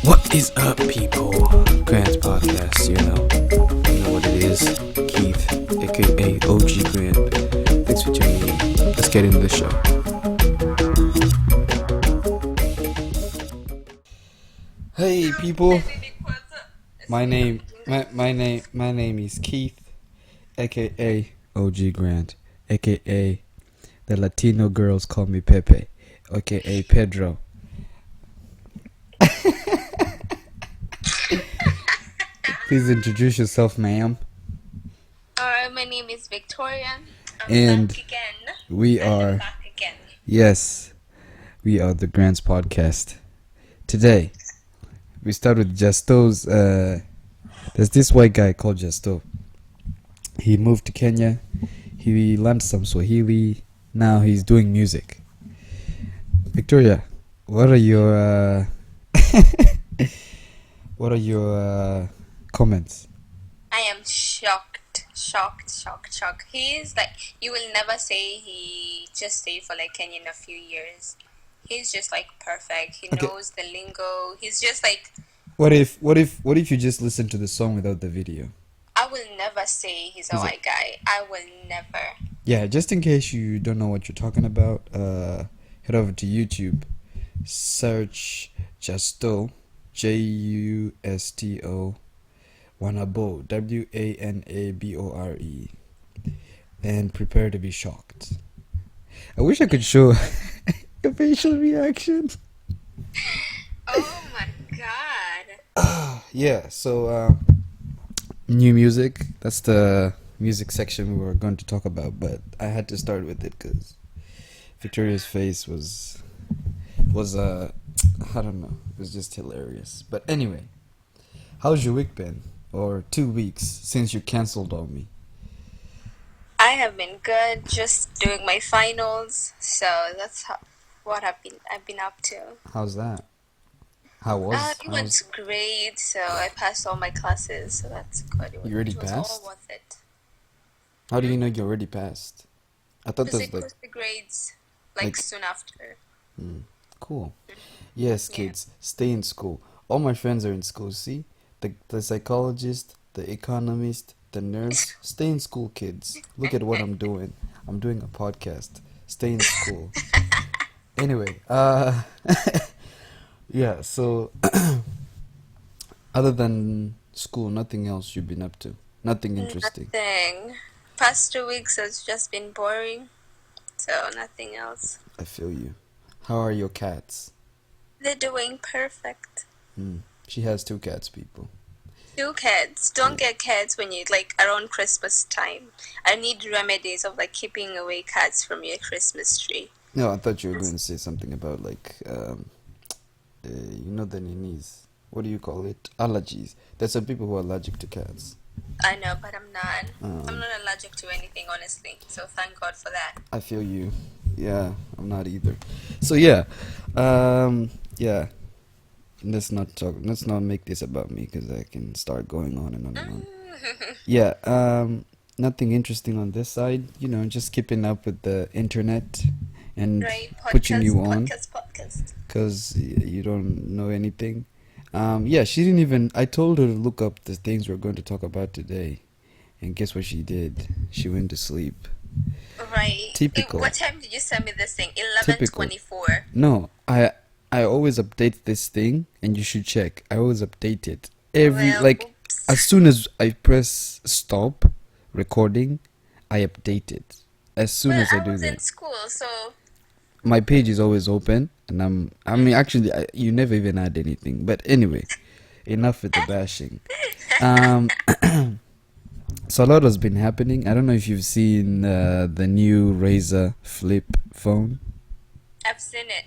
What is up, people? Grant's podcast, you know what it is. Keith, aka OG Grant. Thanks for tuning in. Let's get into the show. Hey, people. My name is Keith, aka OG Grant, aka the Latino girls call me Pepe, aka Pedro. Please introduce yourself, ma'am. My name is Victoria. And back again. we are, Back again. yes, we are the Grants Podcast. Today, we start with Justo's, there's this white guy called Justo. He moved to Kenya, he learned some Swahili, now he's doing music. Victoria, what are your, comments? I am shocked. He's like, you will never say he just stayed for like Kenya in a few years. He's just like perfect. He Okay. knows the lingo. He's just like, What if you just listen to the song without the video? I will never say he's a white guy. I will never. Yeah, just in case you don't know what you're talking about, head over to YouTube, search Justo, Justo, Wanabo, Wanabore, and prepare to be shocked. I wish I could show a facial reaction. Oh my god. Yeah, so new music. That's the music section we were going to talk about, but I had to start with it because Victoria's face was I don't know, it was just hilarious. But anyway, how's your week been? Or 2 weeks since you cancelled on me? I have been good, just doing my finals. So that's what I've been up to. How's that? How was? It went great, so I passed all my classes, so that's good. You already it was passed? all worth it. How do you know you already passed? I thought Because there's they like post the grades like soon after. cool. Yes, Yeah. kids, stay in school. All my friends are in school. See, the psychologist, the economist, the nurse. Stay in school, kids. Look at what I'm doing. I'm doing a podcast. Stay in school. Anyway, yeah. So, other than school, nothing else you've been up to. Nothing interesting. Nothing. Past 2 weeks has just been boring, so nothing else. I feel you. How are your cats? They're doing perfect. She has 2 cats, people. 2 kids. Don't get cats when you like around Christmas time. I need remedies of like keeping away cats from your Christmas tree. No, I thought you were going to say something about like, you know the ninis. What do you call it? Allergies. There's some people who are allergic to cats. I know, but I'm not. I'm not allergic to anything, honestly. So thank God for that. I feel you. Yeah, I'm not either. So yeah, yeah. Let's not make this about me because I can start going on and on and on. Yeah, nothing interesting on this side. You know, just keeping up with the internet and Right, putting you on podcast. because you don't know anything. Yeah, she didn't even. I told her to look up the things we're going to talk about today, and guess what she did? She went to sleep. Right. Typical. What time did you send me this thing? Typical. 11:24. No, I always update this thing, and you should check. I always update it Well, oops. as soon as I press stop recording, I update it. As soon as I do was in that, school, so my page is always open, and I mean, actually, you never even add anything. But anyway, enough with the bashing. So a lot has been happening. I don't know if you've seen the new Razer flip phone. I've seen it.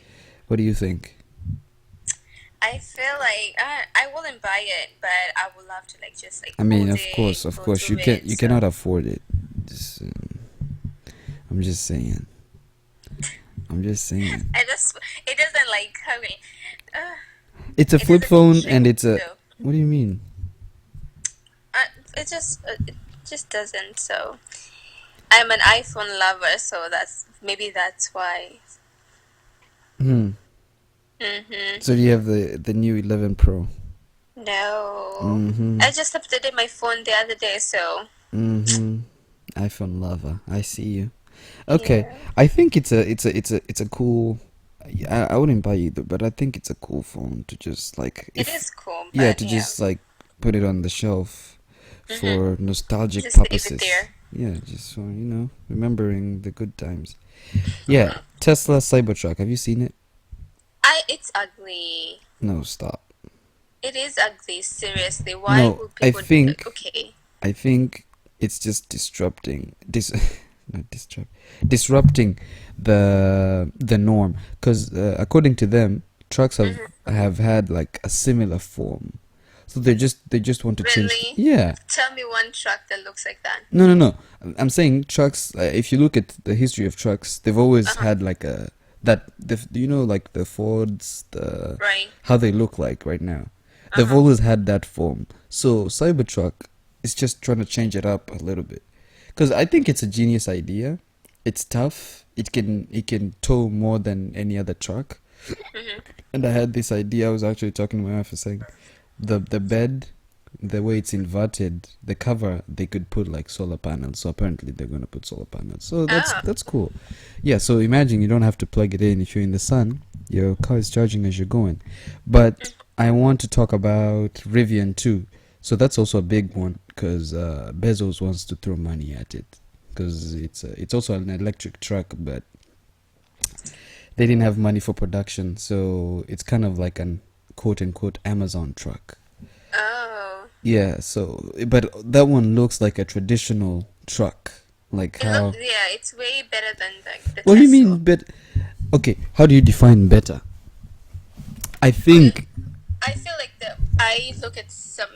What do you think? I feel like I wouldn't buy it, but I would love to like just like. I mean, hold of it, course, go through you it, cannot afford it. Just, I'm just saying. It doesn't like I mean. It's a It flip doesn't phone, shake, and it's a. though. What do you mean? It just doesn't. So I'm an iPhone lover, so that's why. Hmm. Mm-hmm. So you have the new 11 Pro. No. Mm-hmm. I just updated my phone the other day, so Mm-hmm. iPhone lover. I see you. Okay. yeah. I think it's a cool. I wouldn't buy either, but I think it's a cool phone to just like It if is cool, yeah but to yeah. just like put it on the shelf Mm-hmm. for nostalgic Just leave it purposes. there. Yeah, just for remembering the good times. Yeah, Tesla Cybertruck. Have you seen it? It's ugly. No, stop. It is ugly, seriously. Why No, would I people think okay. I think it's just not disrupting the norm because according to them trucks Mm-hmm. have had like a similar form, so they just want to change Really? yeah. Tell me one truck that looks like that. No. I'm saying trucks, if you look at the history of trucks, they've always Uh-huh. had like a that the like the Fords, the Right. how they look like right now. They've Uh-huh. always had that form. So Cybertruck is just trying to change it up a little bit. Cuz I think it's a genius idea. It's tough. It can tow more than any other truck. Mm-hmm. And I had this idea. I was actually talking to my wife saying the bed, the way it's inverted, the cover they could put like solar panels. So apparently they're gonna put solar panels. So that's Oh. that's cool. Yeah. So imagine you don't have to plug it in if you're in the sun. Your car is charging as you're going. But I want to talk about Rivian too. So that's also a big one because Bezos wants to throw money at it because it's also an electric truck, but they didn't have money for production, so it's kind of like an quote unquote Amazon truck. Oh. Yeah, so but that one looks like a traditional truck. Like It looks how yeah, it's way better than the what do you mean Tesla. but okay, how do you define better? I Well, think I feel like I look at some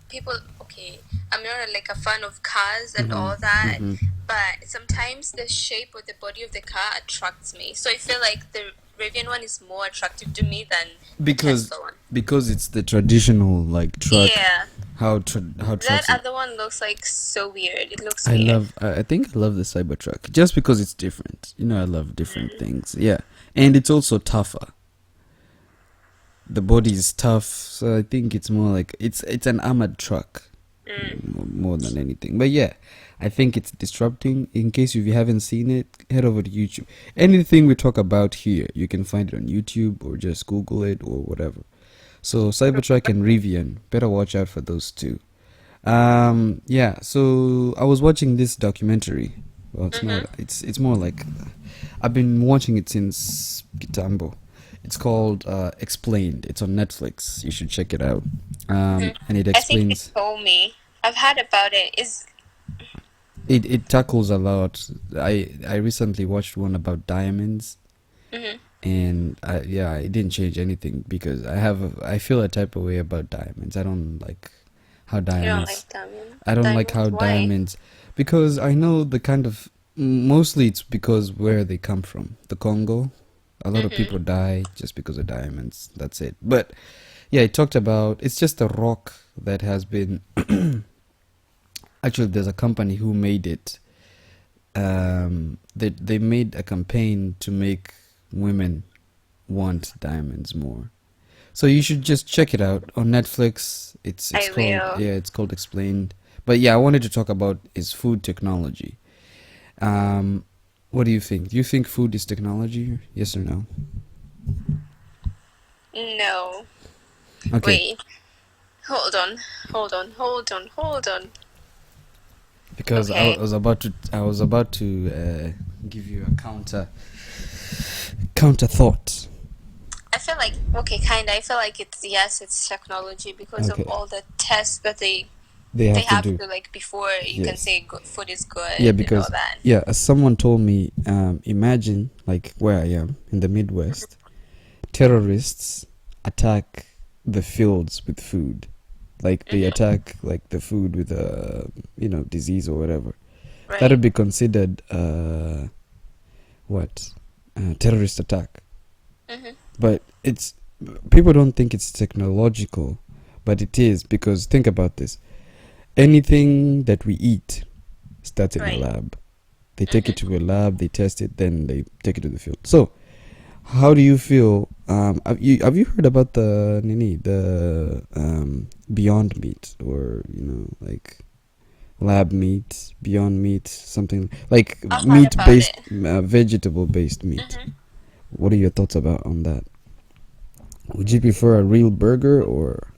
people. Okay, I'm not like a fan of cars and mhm, all that, mhm. but sometimes the shape or the body of the car attracts me. So I feel like the Rivian one is more attractive to me than the because Tesla one. because it's the traditional like truck. Yeah, How that trucks other one looks like so weird. It looks I weird. love I think I love the Cybertruck just because it's different. I love different things. Yeah. And it's also tougher. The body is tough, so I think it's more like it's an armored truck Mm. more than anything. But yeah, I think it's disrupting. In case if you haven't seen it, head over to YouTube. Anything we talk about here, you can find it on YouTube or just Google it or whatever. So Cybertruck and Rivian, better watch out for those two. Yeah. So I was watching this documentary. Well, it's not. Mhm. It's more like I've been watching it since Kitambo. It's called Explained. It's on Netflix. You should check it out. Mhm. And it I think you explains. told me. I've heard about it. Is It tackles a lot. I recently watched one about diamonds, mhm. and yeah, it didn't change anything because I feel a type of way about diamonds. I don't like how You don't diamonds. like diamond I don't like how diamonds? Why? diamonds because I know the kind of mostly it's because where they come from. The Congo. A lot of Mhm. people die just because of diamonds. That's it. But yeah, it talked about it's just a rock that has been actually there's a company who made it. They made a campaign to make women want diamonds more. So you should just check it out on Netflix. It's I called will. yeah, it's called Explained. But yeah, I wanted to talk about is food technology. Um, what do you think? Do you think food is technology? Yes or no? No. Okay, Wait. Hold on. Hold on. Hold on. Hold on. because Okay. I was about to give you a counter thought. I feel like okay, kinda. I feel like it's yes, it's technology because of Okay, all the tests that they they have to have do. to like before you can Yes. say food is Yeah, good and all because that. yeah, as someone told me, imagine like where I am in the Midwest, terrorists attack the fields with food. Like they Mhm. attack like the food with a disease or whatever. That Right. would be considered what terrorist attack. Mhm. But it's people don't think it's technological, but it is because think about this. Anything that we eat starts in a Right. lab. They take it Mhm. to a lab, they test it, then they take it to the field. So How do you feel? Have you heard about the Beyond Meat, or like lab meat, Beyond Meat, something like I've heard meat about based, it. vegetable based meat? Hmm. What are your thoughts about on that? Would you prefer a real burger or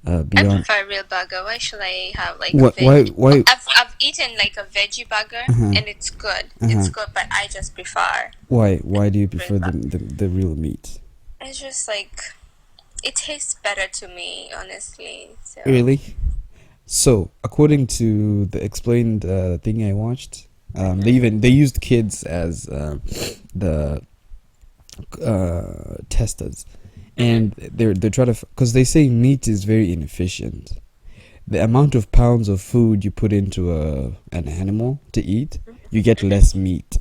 I Beyond? prefer real burger. Why should I have like What? veg? Why? I've eaten like a veggie burger Uh-huh. and it's good. It's Uh-huh. good, but I just prefer Why do you real prefer the, burger. the real meat? It's just like it tastes better to me, honestly. So. Really? So, according to the explained thing I watched, Hmm. they used kids as the testers, Hmm. and they're trying to, because they say meat is very inefficient. The amount of pounds of food you put into an animal to eat, you get Hmm. less meat.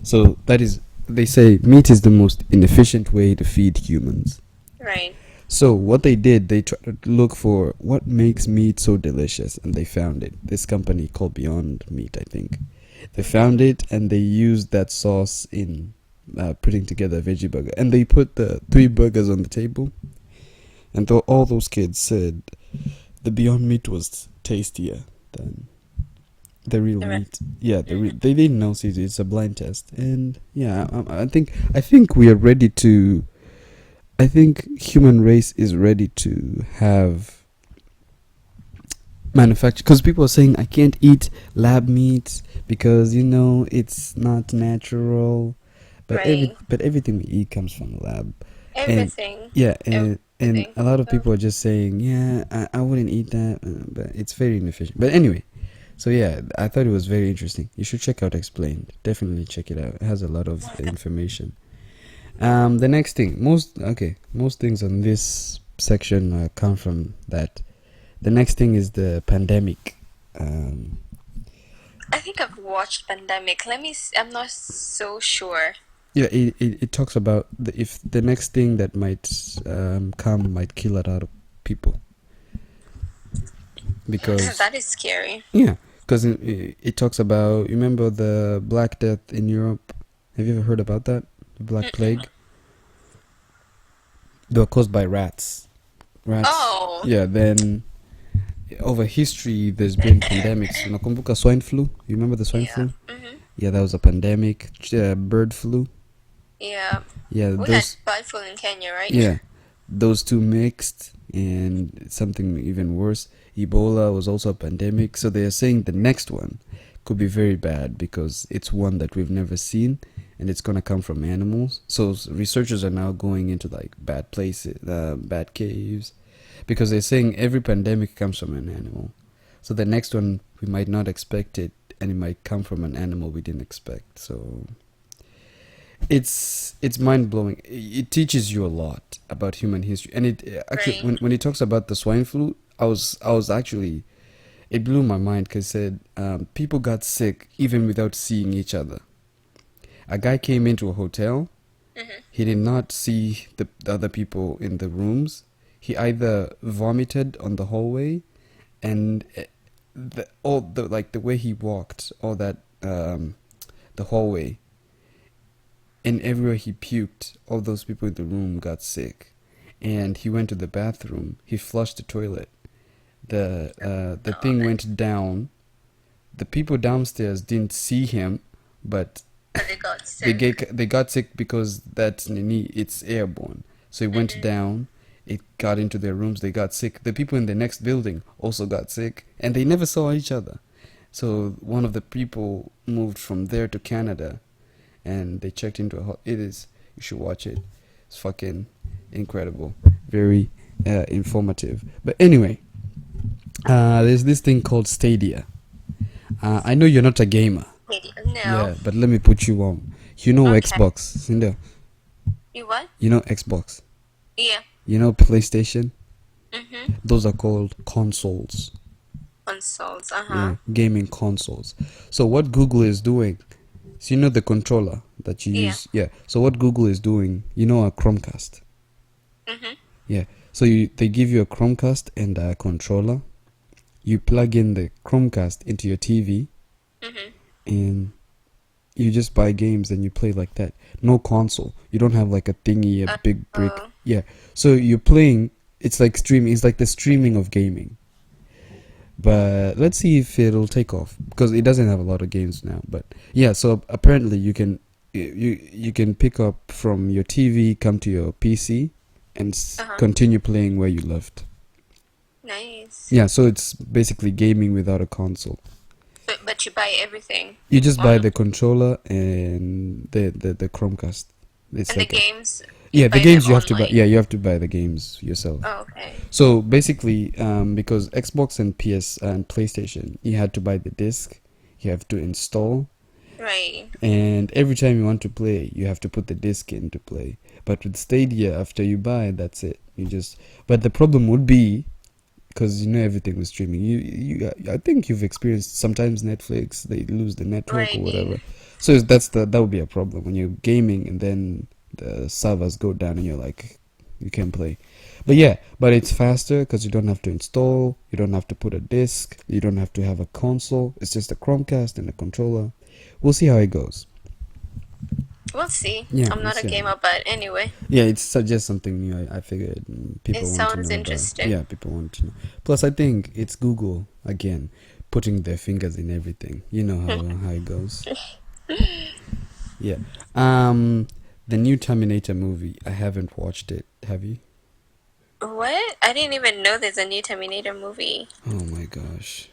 So that is, they say meat is the most inefficient way to feed humans. Right. So what they did, they tried to look for what makes meat so delicious, and they found it. This company called Beyond Meat, I think. They Hmm. found it, and they used that sauce in putting together a veggie burger. And they put the three burgers on the table, and all those kids said the Beyond Meat was tastier than the real The rest. meat. Yeah, Hmm. they didn't know. See, it's a blind test, and yeah, I think we are ready to. I think human race is ready to have manufacture, because people are saying I can't eat lab meat because it's not natural, Right. but everything we eat comes from the lab. And Everything. yeah, and Everything. a lot of So, people are just saying, yeah, I wouldn't eat that, but it's very inefficient. But anyway, so yeah, I thought it was very interesting. You should check out Explained. Definitely check it out. It has a lot of information. The next thing, most things on this section come from that. The next thing is the pandemic. Um, I think I've watched Pandemic. Let me. I'm not so sure. yeah, it talks about if the next thing that might come might kill a lot of people, because That is scary. yeah, because it talks about, you remember the Black Death in Europe? Have you ever heard about that? The Black Mm-mm. Plague. They were caused by rats. Rats. Oh. Yeah. Then over history, there's been pandemics. Unakumbuka swine flu? You remember the swine Yeah. flu? Hmm. Yeah, that was a pandemic. Bird flu. Yeah. Yeah, We had those. bad food in Kenya, right? Yeah, those two mixed, and something even worse. Ebola was also a pandemic. So they are saying the next one could be very bad because it's one that we've never seen, and it's gonna come from animals. So researchers are now going into like bad places, bad caves, because they're saying every pandemic comes from an animal. So the next one we might not expect it, and it might come from an animal we didn't expect. So it's mind blowing. It teaches you a lot about human history, and it actually, Right. when it talks about the swine flu, I was actually, it blew my mind because it said people got sick even without seeing each other. A guy came into a hotel. Hmm. He did not see the other people in the rooms. He either vomited on the hallway, and all the, like, the way he walked, all that, the hallway, and everywhere he puked, all those people in the room got sick. And he went to the bathroom. He flushed the toilet. The Oh, thing went down. The people downstairs didn't see him, but but they got they sick. got sick because that's nini. It's airborne. So it went Hmm. down. It got into their rooms. They got sick. The people in the next building also got sick, and they never saw each other. So one of the people moved from there to Canada, and they checked into it is, you should watch it. It's fucking incredible, very informative. But anyway, there's this thing called Stadia. I know you're not a gamer. No. Yeah, but let me put you on. You know Okay. Xbox, Cinda. You what? You know Xbox. Yeah. You know PlayStation. Mm-hmm. Those are called consoles. Consoles. Uh-huh. Yeah, gaming consoles. So what Google is doing, so you know the controller that you Yeah. use. Yeah. So what Google is doing, a Chromecast. Mm-hmm. Yeah. So they give you a Chromecast and a controller. You plug in the Chromecast into your TV, Mm-hmm. and You just buy games and you play like that. No console. You don't have like a thingy, a big brick. Oh, Yeah. So you're playing. It's like streaming. It's like the streaming of gaming. But let's see if it'll take off because it doesn't have a lot of games now. But yeah, so apparently you can pick up from your TV, come to your PC, and uh-huh. continue playing where you left. Nice. Yeah, so it's basically gaming without a console. But you buy everything. You just buy On the controller and the Chromecast. It's and the like games, you yeah, the buy them games you have to buy. online. Yeah, you have to buy the games yourself. Oh, okay. So basically, because Xbox and PS and PlayStation, you had to buy the disc, you have to install, Right. and every time you want to play, you have to put the disc in to play. But with Stadia, after you buy, that's it. You just. But the problem would be because you know everything was streaming. I think you've experienced sometimes Netflix they lose the network or Right. whatever. So that would be a problem when you're gaming and then the servers go down and you're like you can't play. But yeah, but it's faster because you don't have to install, you don't have to put a disc, you don't have to have a console. It's just a Chromecast and a controller. We'll see how it goes. We'll see. Yeah, I'm we'll not a see. gamer, but anyway, Yeah, it's just something new. I figured it people want to sounds know about. interesting. Yeah, people want to know. Plus, I think it's Google again putting their fingers in everything. You know how it goes. Yeah. The new Terminator movie. I haven't watched it. Have you? What? I didn't even know there's a new Terminator movie. Oh my gosh.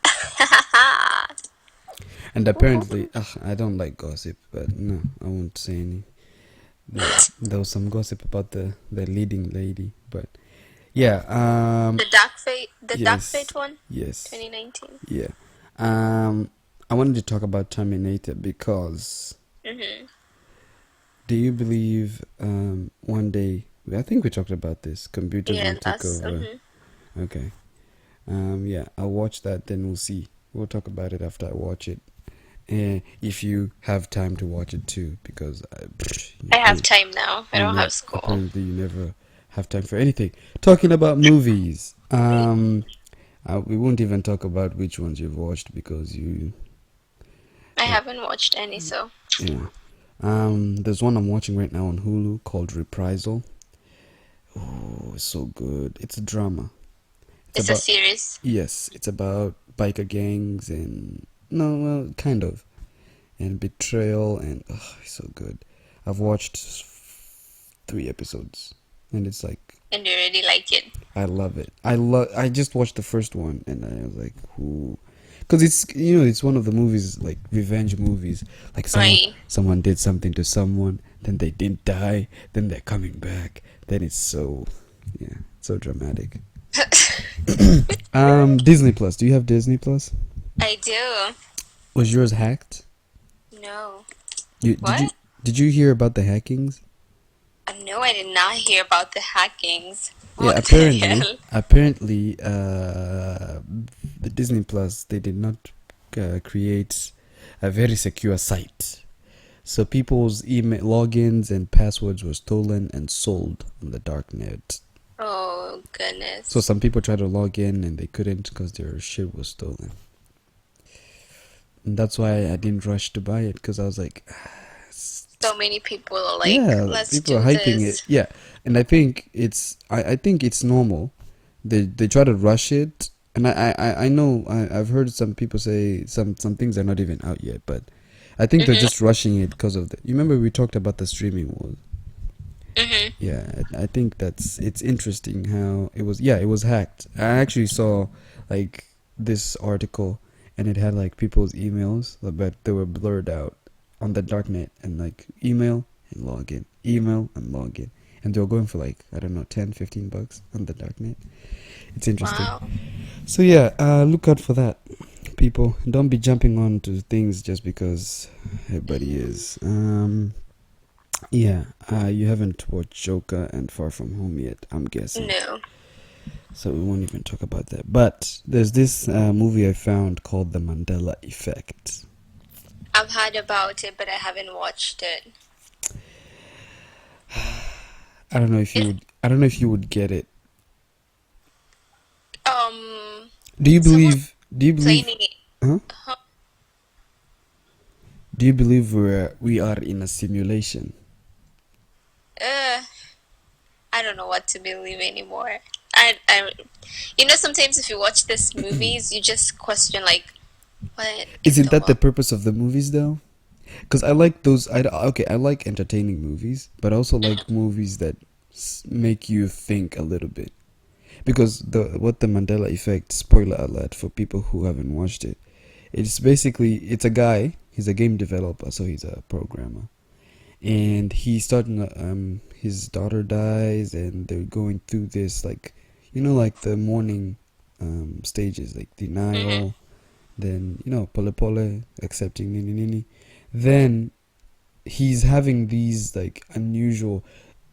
Haha. And apparently, I don't like gossip, but no, I won't say any. There was some gossip about the leading lady, but yeah. The Dark Yes, Fate one, yes, 2019. yeah. I wanted to talk about Terminator because Mhm. do you believe one day I think we talked about this computers Yeah, will take that's. over. Okay. Yeah, I'll watch that. Then we'll see. We'll talk about it after I watch it. If you have time to watch it too, because I have time now. I don't have school. apparently you never have time for anything. Talking about movies, we won't even talk about which ones you've watched because I haven't watched any, so yeah. There's one I'm watching right now on Hulu called Reprisal. Oh, it's so good. It's a drama. It's it's a about series. yes, it's about biker gangs and no, well, kind of, and betrayal and it's so good. I've watched 3 episodes and it's like And you really like it. I love it. I just watched the first one and I was like, ooh. Because it's it's one of the movies like revenge movies, like Right. someone did something to someone, then they didn't die, then they're coming back, then it's so so dramatic. Disney Plus. Do you have Disney Plus? I do. Was yours hacked? No. You What? did you hear about the hackings? No, I did not hear about the hackings. Yeah, What the hell? apparently, the Disney Plus they did not create a very secure site, so people's email logins and passwords were stolen and sold on the dark net. Oh, goodness. So some people tried to log in and they couldn't because their shit was stolen. And that's why I didn't rush to buy it because I was like, So many people are like, yeah, let's people do are hyping this. it. Yeah, and I think I think it's normal. They try to rush it, and I know I've heard some people say some things are not even out yet, but I think they're just rushing it because of the. You remember we talked about the streaming wars. Mhm. Yeah, I think it's interesting how it was. Yeah, it was hacked. I actually saw like this article, and it had like people's emails, but they were blurred out on the darknet, and like email and login, email and login, and they were going for like I don't know, $10-15 on the darknet. It's interesting. Wow. So yeah, look out for that, people. Don't be jumping on to things just because everybody is. Yeah, you haven't watched Joker and Far From Home yet, I'm guessing. No. So we won't even talk about that. But there's this movie I found called The Mandela Effect. I've heard about it, but I haven't watched it. I don't know if you would. I don't know if you would get it. Do you Someone believe? Do you believe? playing it. Huh? Huh? Do you believe we are in a simulation? Uh, I don't know what to believe anymore. Sometimes if you watch these movies, you just question like, what in Isn't the that the world? purpose of the movies, though? Because I like those. Okay, I like entertaining movies, but I also like movies that make you think a little bit. Because the Mandela Effect, spoiler alert for people who haven't watched it, it's a guy. He's a game developer, so he's a programmer, and he's starting. His daughter dies, and they're going through this like the mourning stages, like Mm-hmm. denial, then pole pole, accepting nini nini. Then he's having these like unusual,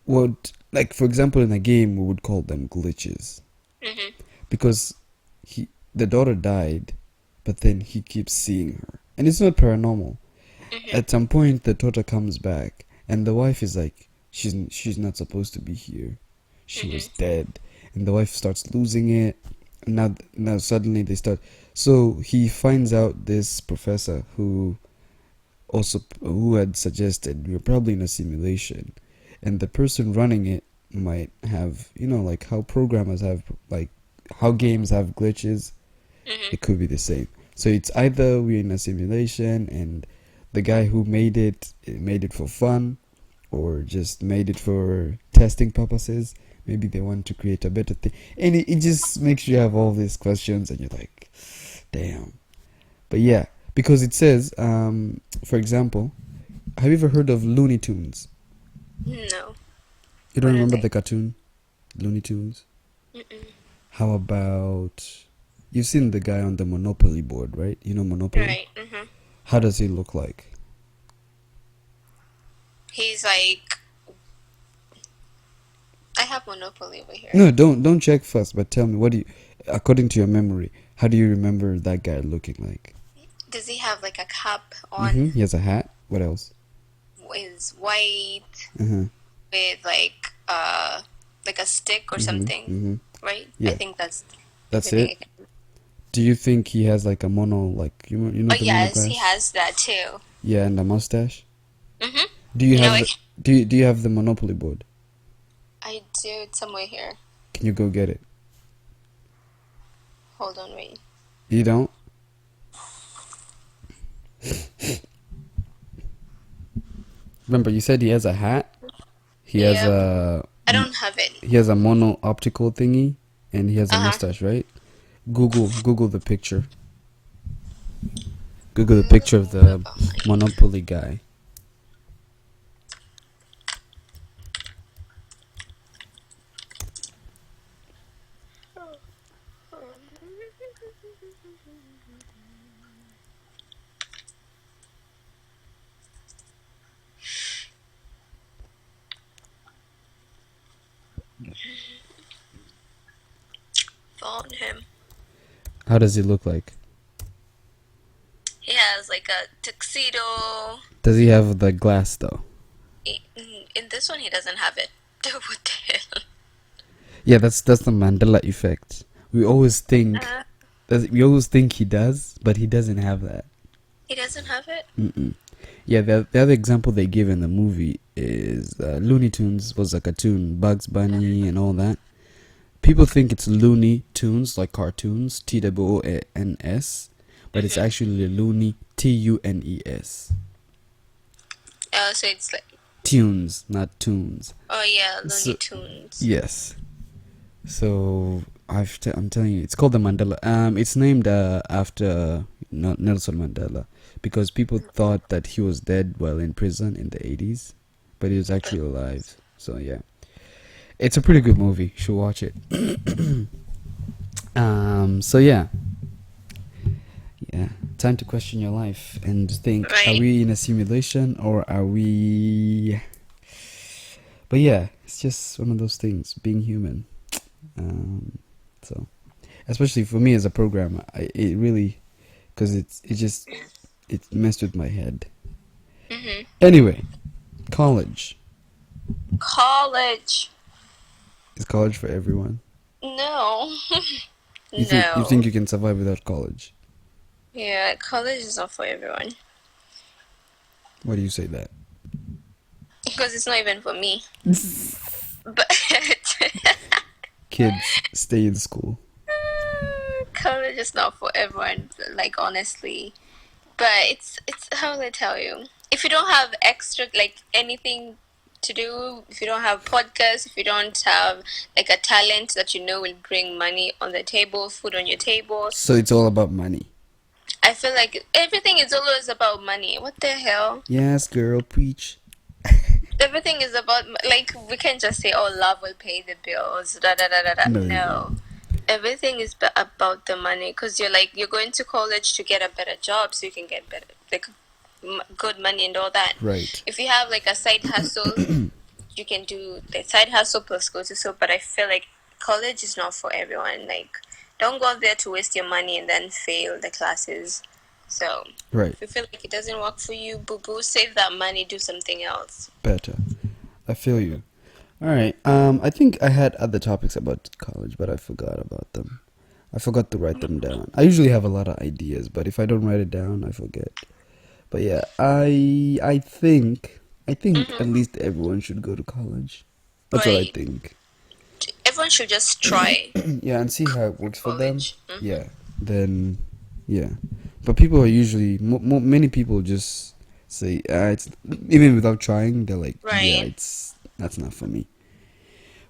what, like for example in a game we would call them glitches, Mm-hmm. because the daughter died, but then he keeps seeing her, and it's not paranormal. Mm-hmm. At some point the daughter comes back, and the wife is like, she's not supposed to be here, she was Mm-hmm. dead. And the wife starts losing it. Now suddenly they start. So he finds out this professor who had suggested we're probably in a simulation, and the person running it might have, like how programmers have, like how games have glitches. Mm-hmm. It could be the same. So it's either we're in a simulation and the guy who made it for fun, or just made it for testing purposes. Maybe they want to create a better thing, and it just makes you have all these questions, and you're like, damn. But yeah, because it says, for example, have you ever heard of Looney Tunes? No. You don't What are remember they? the cartoon Looney Tunes? Mm-mm. How about, you've seen the guy on the Monopoly board, right? You know Monopoly? Right. Mm-hmm. How does he look like? He's like, I have Monopoly over here. No, don't check first, but tell me, what do you, according to your memory, how do you remember that guy looking like? Does he have like a cap Mm-hmm. on? He has a hat. What else? Is white Uh-huh. with like a stick or Mm-hmm. something, Mm-hmm. right? I Yeah, think that's that's everything it. I can. Do you think he has like a mono, like Oh the yes, he monoglass? has that too. Yeah, and a mustache. Mhm. Do you You know, have like the do you have the Monopoly board? I do it somewhere here. Can you go get it? Hold on, wait. You don't? Remember, you said he has a hat. He has Yep. a I don't have it. he has a mono optical thingy, and he has a Uh huh. mustache, right? Google the picture. Google the picture of the Monopoly guy. Found him. How does he look like? He has like a tuxedo. Does he have the glass though? In this one, he doesn't have it. What the hell? Yeah, that's the Mandela effect. We always think Uh, we always think he does, but he doesn't have that. he doesn't have it. Mm-mm. Yeah, the other example they give in the movie is Looney Tunes was a cartoon, Bugs Bunny and all that. People think it's Looney Tunes, like cartoons, TWONS, but it's Mhm. actually Looney, TUNES. So it's like, Tunes, not tunes. oh yeah, Looney So Tunes. yes, so I'm telling you, it's called the Mandela. It's named after Nelson Mandela, because people thought that he was dead while in prison in the 80s, but he was actually alive. So yeah, it's a pretty good movie. You should watch it. So yeah, time to question your life and think: are Right. we in a simulation, or are we? But yeah, it's just one of those things. Being human. So, especially for me as a programmer, it really, because it messed with my head. Mhm. Anyway, college College. is college for everyone. No. You think No. you can survive without college? Yeah, college is not for everyone. Why do you say that? Because it's not even for me. But Kids, stay in school. college is not for everyone, like honestly. But it's how will I tell you? If you don't have extra like anything to do, if you don't have podcasts, if you don't have like a talent that you know will bring money on the table, food on your table, So it's all about money. I feel like everything is always about money. What the hell? Yes, girl, preach. Everything is about like we can just say, "Oh, love will pay the bills." Da da da da da. No, no, No, no. everything is about the money because you're going to college to get a better job so you can get better like good money and all that. Right. If you have like a side hustle, you can do the side hustle plus go to school. But I feel like college is not for everyone. Like, don't go there to waste your money and then fail the classes. So Right. if you feel like it doesn't work for you, boo boo, save that money, do something else. Better. I feel you. All right. I think I had other topics about college, but I forgot about them. I forgot to write them down. I usually have a lot of ideas, but if I don't write it down, I forget. But yeah, I think at least everyone should go to college. That's what I Right. think. Everyone should just try Yeah, and see how it works for them. college. Yeah. Then yeah. But people are usually many people just say it's even without trying, they're like, yeah, Right. it's that's not for me.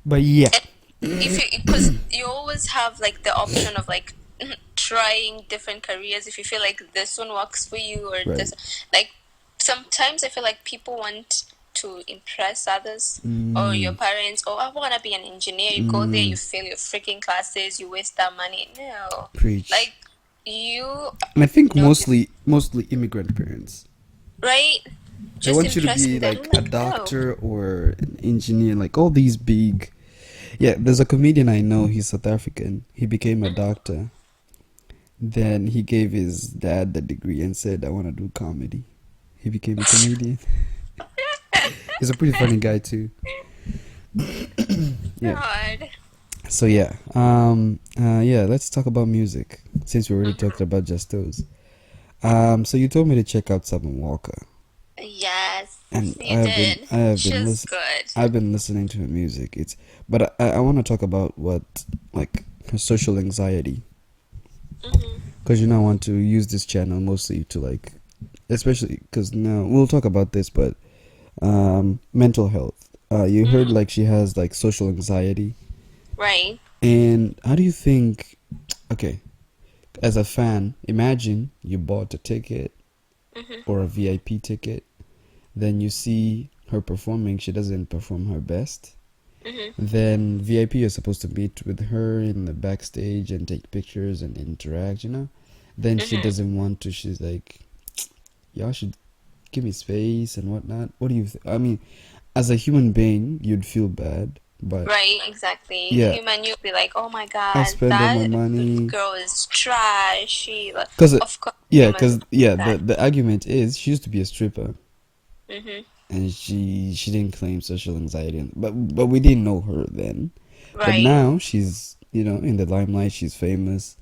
But yeah. And if you, because you always have like the option of like trying different careers if you feel like this one works for you or Right. this, like sometimes I feel like people want to impress others or your parents. Oh, I want to be an engineer. You go there, you fail your freaking classes, you waste that money. No, Preach. like you And I think know, mostly immigrant parents. right? They Just want you to impressing be them. I'm like a like, no. doctor or an engineer, like all these big. Yeah, there's a comedian I know. He's South African. He became a doctor. Then he gave his dad the degree and said, "I want to do comedy." He became a comedian. He's a pretty funny guy too. Yeah. God. So yeah, yeah. Let's talk about music since we already talked about Just Those. So you told me to check out Summer Walker, Yes, and you did. She's good. I've been listening to her music. But I want to talk about what like her social anxiety, Hmm. because I want to use this channel mostly to like, especially because now we'll talk about this, but mental health. You heard like she has like social anxiety, Right. and how do you think? Okay, as a fan, imagine you bought a ticket Hmm. or a VIP ticket, then you see her performing, she doesn't perform her best. Hmm. Then VIP is supposed to meet with her in the backstage and take pictures and interact. Then she Hmm. doesn't want to. She's like, y'all should give me space and whatnot. What do you I mean, as a human being, you'd feel bad, but Right, exactly. yeah, Human, you'll be like, oh my I god, spend all my that money. girl is trash. She, Cause of course, yeah, humans cause will do yeah, that. the argument is she used to be a stripper, Hmm. and she didn't claim social anxiety, but we didn't know her then. But Right. now she's in the limelight, she's famous,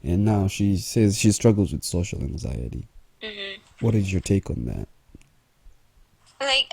and now she says she struggles with social anxiety. Hmm. What is your take on that? Like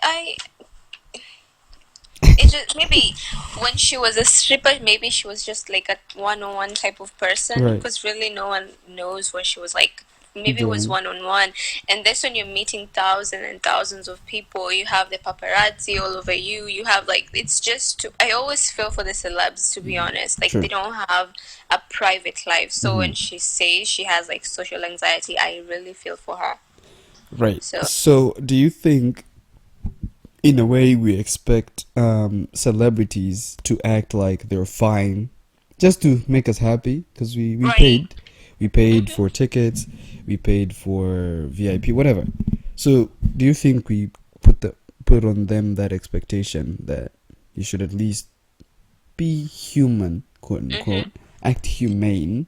it just maybe when she was a stripper, maybe she was just like a one-on-one type of person Right. because really no one knows what she was like. Maybe it was Doing. one-on-one, and that's when you're meeting thousands and thousands of people. You have the paparazzi all over you. You have like it's just. I always feel for the celebs to be honest. Like True. they don't have a private life. So Hmm. when she says she has like social anxiety, I really feel for her. Right. So So, do you think, in a way, we expect celebrities to act like they're fine just to make us happy? Because right. we paid Hmm. for tickets, we paid for VIP, whatever. So, do you think we put on them that expectation that you should at least be human, quote Hmm. unquote, act humane,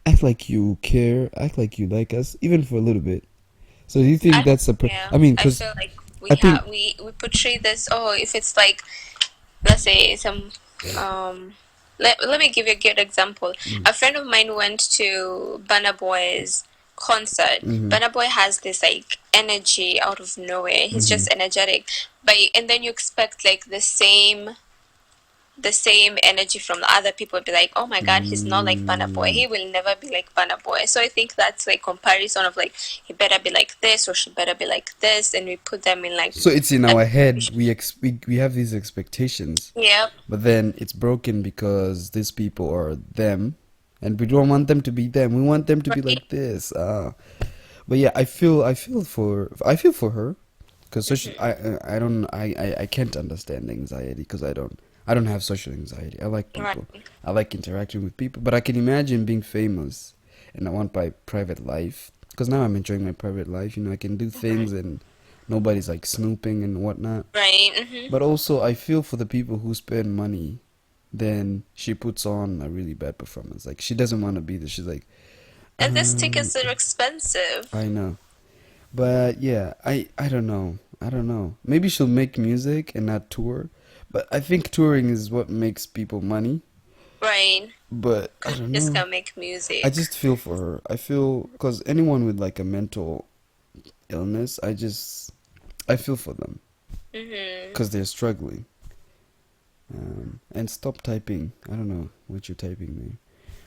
act like you care, act like you like us, even for a little bit? So, do you think that's Yeah, I mean, I because feel like I think. we portray this. Oh, if it's like let's say some um, let me give you a good example. Mm. A friend of mine went to Burna Boy's concert, Mm-hmm. Burna Boy has this like energy out of nowhere. He's Mm-hmm. just energetic, but and then you expect like the same energy from the other people. Be like, oh my god, he's not like Burna Boy. Mm. He will never be like Burna Boy. So I think that's like comparison of like he better be like this or she better be like this, and we put them in like So it's in a our head. We have these expectations, yeah, but then it's broken because these people are them, and we don't want them to be them. We want them to be right. like this. But yeah, I feel for her, because social. Mm-hmm. I can't understand anxiety because I don't have social anxiety. I like Right. people. I like interacting with people, but I can imagine being famous and I want my private life, because now I'm enjoying my private life. You know, I can do things and nobody's like snooping and whatnot. Right. Mm-hmm. But also, I feel for the people who spend money. Then she puts on a really bad performance. Like she doesn't want to be there. She's like, And these um, tickets are expensive. I know. But yeah, I don't know. I don't know. Maybe she'll make music and not tour. But I think touring is what makes people money. Right. But I Because don't you just know. can make I music. just feel for her. I feel because anyone with like a mental illness, I feel for them Mm-hmm. because they're struggling. And stop typing. I don't know what you're typing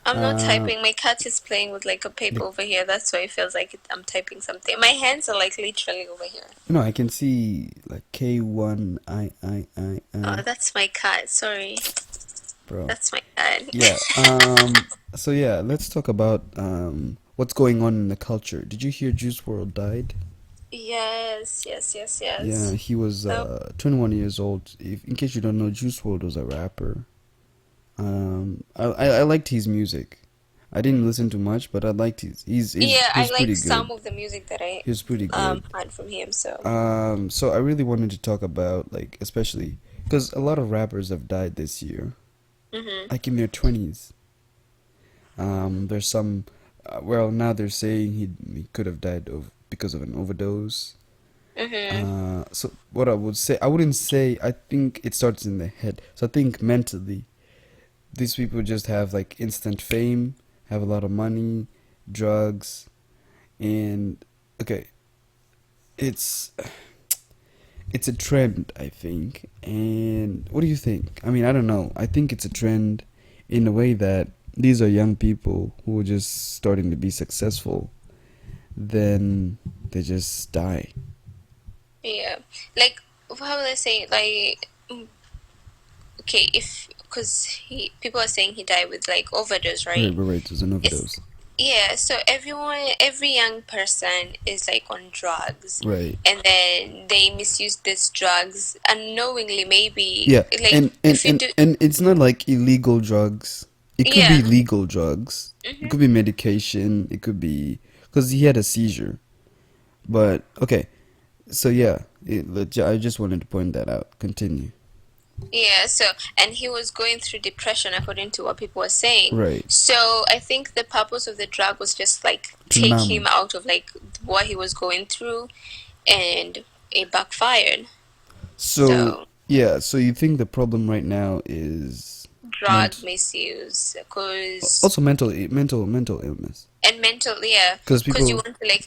I'm there. not typing. My cat is playing with like a paper The, over here. That's why it feels like I'm typing something. My hands are like literally over here. no, I can see like Oh, K1I, that's my cat. Sorry. bro. That's my cat. Yeah. So yeah, let's talk about what's going on in the culture. Did you hear Juice World died? Yes, yes, yes, Yeah, yes. he was So, 21 years old. If, in case you don't know, Juice World was a rapper. I liked his music. I didn't listen to much, but I liked yeah, he I was like pretty good. some of the music that I He was pretty good. had from him. So, So I really wanted to talk about, like, especially because a lot of rappers have died this year, mhm, like in their 20s. There's some, well, now they're saying he could have died because of an overdose. mhm, So what I would say, I wouldn't say, I think it starts in the head. So I think mentally, these people just have like instant fame, have a lot of money, drugs, and okay, it's it's a trend, I think. And what do you think? I mean, I don't know. I think it's a trend in a way that these are young people who are just starting to be successful, then they just die. yeah. Like, how will I say? Like, okay, if because people are saying he died with like overdose, Right, right? right, right. It was an It's overdose. yeah. So every young person is like on drugs, Right. and then they misuse these drugs unknowingly. Maybe Yeah, like if you do, and it's not like illegal drugs. It could be yeah. legal drugs. It Hmm. could be medication. It could be because he had a seizure. But okay, so yeah, I just wanted to point that out. Continue. Yeah, so and he was going through depression according to what people were saying. Right. So I think the purpose of the drug was just like To take numb. him out of like what he was going through, and it backfired. So So yeah, so you think the problem right now is drug ment misuse, cause also mental illness, and mental, yeah, because cause you people, want to like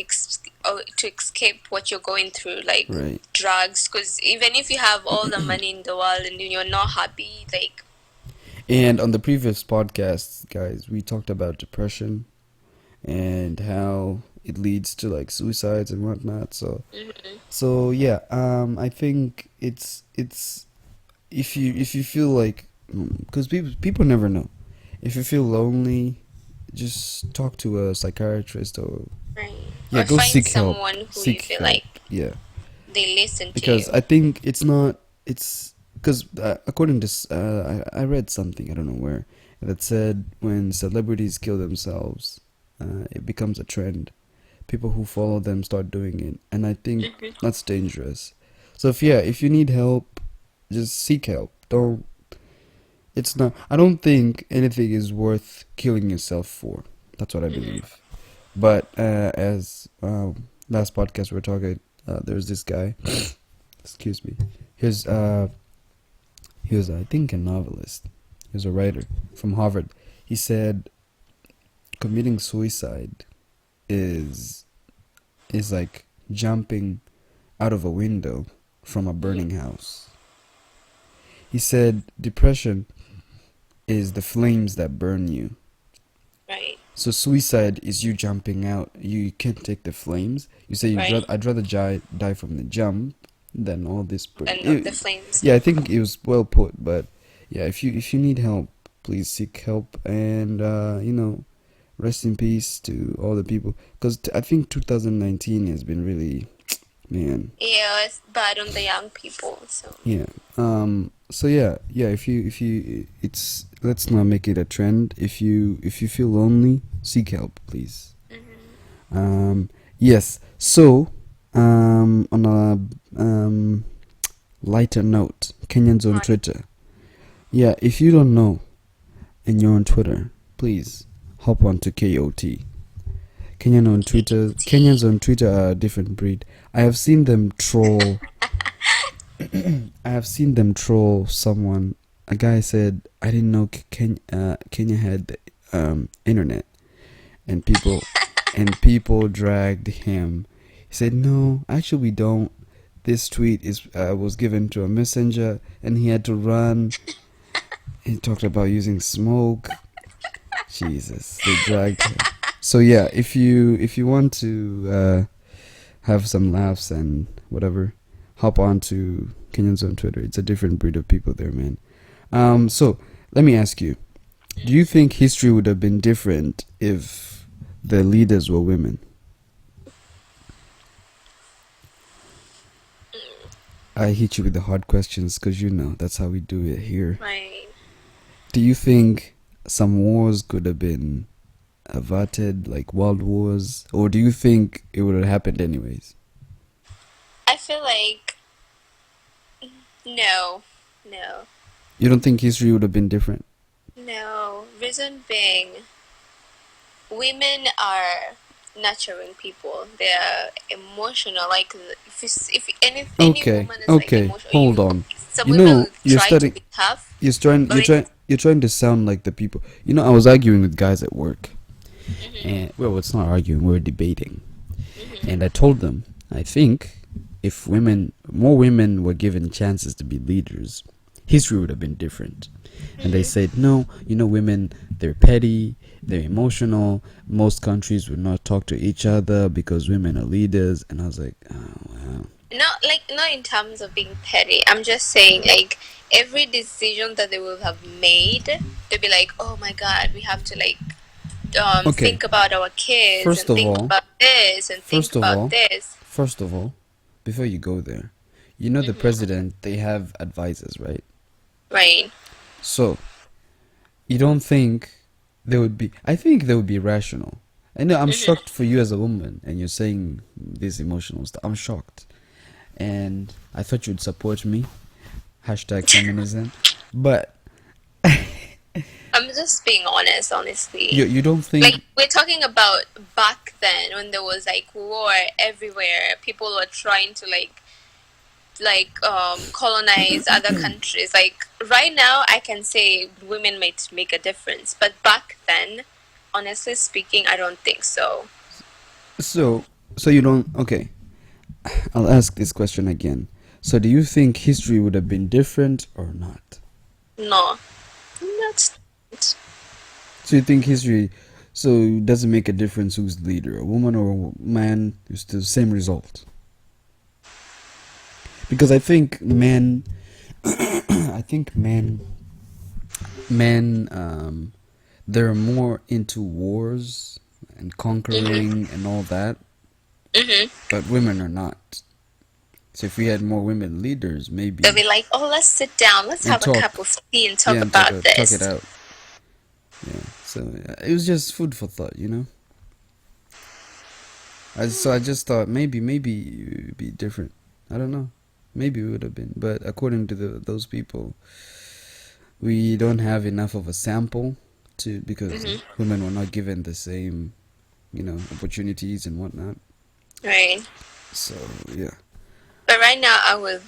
to escape what you're going through, like right. drugs. Cause even if you have all the money in the world and you're not happy, like And on the previous podcasts, guys, we talked about depression and how it leads to like suicides and whatnot. mhm, So yeah, I think it's if you feel like, because people never know. If you feel lonely, just talk to a psychiatrist, or right, yeah, or go find seek help. someone who you Seek feel help. like Yeah, they listen to because you. I think it's not. It's because according to I read something, I don't know where, that said when celebrities kill themselves, it becomes a trend. People who follow them start doing it, and I think Hmm. that's dangerous. So if you need help, just seek help. Don't. It's not. I don't think anything is worth killing yourself for. That's what I Hmm. believe. But as last podcast we were talking, there's this guy. Excuse me. Here's he was, I think, a novelist. He was a writer from Harvard. He said committing suicide is like jumping out of a window from a burning house. He said depression is the flames that burn you. Right. So suicide is you jumping out. You can't take the flames. You say Right. I'd rather die from the jump than all this. And the flames. Yeah, I think it was well put. But yeah, if you need help, please seek help. And rest in peace to all the people. Because I think 2019 has been really, man. Yeah, it's bad on the young people. So. Yeah. So yeah. If you, it's let's not make it a trend. If you feel lonely, seek help, please. Yes. So, on a lighter note, Kenyans on Right. Twitter. Yeah. If you don't know, and you're on Twitter, please hop on to KOT. Kenyans on Twitter are a different breed. I have seen them troll. I have seen them troll someone. A guy said, "I didn't know Kenya had internet," and people dragged him. He said, "No, actually, we don't. This tweet was given to a messenger, and he had to run." He talked about using smoke. Jesus, they dragged him. So yeah, if you want to have some laughs and whatever, hop on to Kenyans on Twitter. It's a different breed of people there, man. So let me ask you: do you think history would have been different if the leaders were women? I hit you with the hard questions because that's how we do it here. Right. Do you think some wars could have been averted, like world wars, or do you think it would have happened anyways? I feel like no. You don't think history would have been different? No. Reason being, women are nurturing people. They are emotional. Like if any Okay, woman is like okay, emotional, hold on. some women try to be tough. But You're trying to sound like the people. I was arguing with guys at work, and well, it's not arguing. We're debating, and I told them I think if more women were given chances to be leaders, history would have been different. And they said, no, women, they're petty, they're emotional. Most countries would not talk to each other because women are leaders. And I was like, oh, wow. not in terms of being petty. I'm just saying, like, every decision that they will have made, they'll be like, oh my god, we have to Okay, think about our kids first and of think all, about this and think first of about all, this. first of all, before you go there, the president, they have advisors, right? Right. So, you don't think they would be... I think they would be rational. I know I'm shocked for you as a woman, and you're saying this emotional stuff. I'm shocked. And I thought you'd support me. Hashtag feminism. But I'm just being honest, honestly. you don't think... Like, we're talking about back then when there was like war everywhere. People were trying to colonize other countries. Like right now, I can say women might make a difference, but back then, honestly speaking, I don't think so. So you don't... Okay. I'll ask this question again. So do you think history would have been different or not? No, that's So you think history... So it doesn't make a difference who's the leader, a woman or a man, it's the same result. Because I think men... men, they're more into wars and conquering and all that. But women are not. So if we had more women leaders, maybe... they'll be like, oh, let's sit down, let's have talk. a cup of tea and talk and about talk this. it out. Yeah. So it was just food for thought, So I just thought maybe it would be different. I don't know. Maybe it would have been, but according to those people, we don't have enough of a sample because women were not given the same, opportunities and whatnot. Right. So yeah. But right now, I will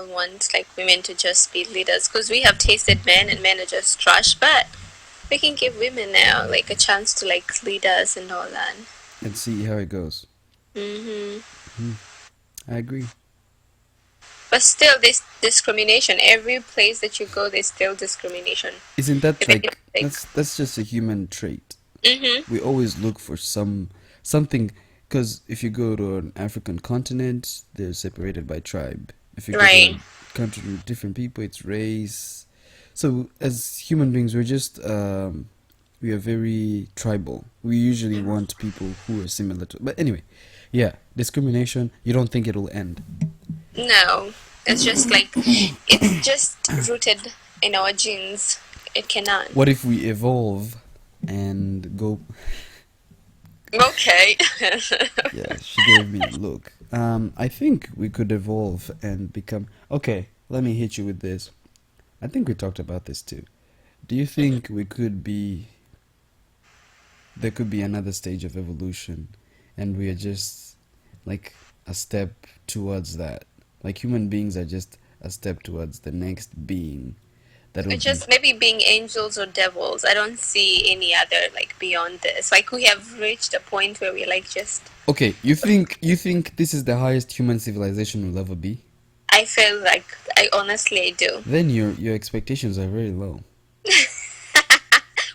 want like women to just be leaders because we have tasted men and men are just trash. But We can give women now like a chance to like lead us and all that. and see how it goes. Hmm. I agree. But still, this discrimination. Every place that you go, there's still discrimination. Isn't that Even if like like, that's just a human trait? hmm, We always look for something, because if you go to an African continent, they're separated by tribe. If you go to right. a country with different people, it's race. So as human beings, we are very tribal. We usually want people who are similar to. But anyway, yeah, discrimination. You don't think it'll end? No, it's just like it's just rooted in our genes. It cannot. What if we evolve and go? Okay. Yeah, she gave me a look. I think we could evolve and become. Okay, let me hit you with this. I think we talked about this too. Do you think we could be? There could be another stage of evolution, and we are just like a step towards that. Like human beings are just a step towards the next being that will It's be. just maybe being angels or devils. I don't see any other like beyond this. Like we have reached a point where we're like just. Okay, you think this is the highest human civilization will ever be? I feel like I honestly do. Then your expectations are very low.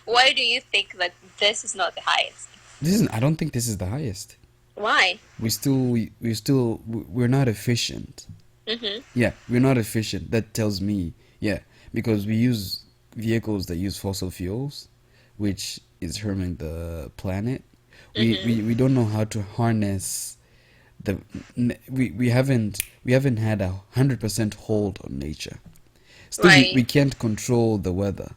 Why do you think that this is not the highest? This is I don't think this is the highest. Why? We're not efficient. Mm-hmm. Yeah, we're not efficient. That tells me, yeah, because we use vehicles that use fossil fuels, which is harming the planet. We Mm-hmm. don't know how to harness the we haven't had 100% hold on nature. Still, Right. we can't control the weather.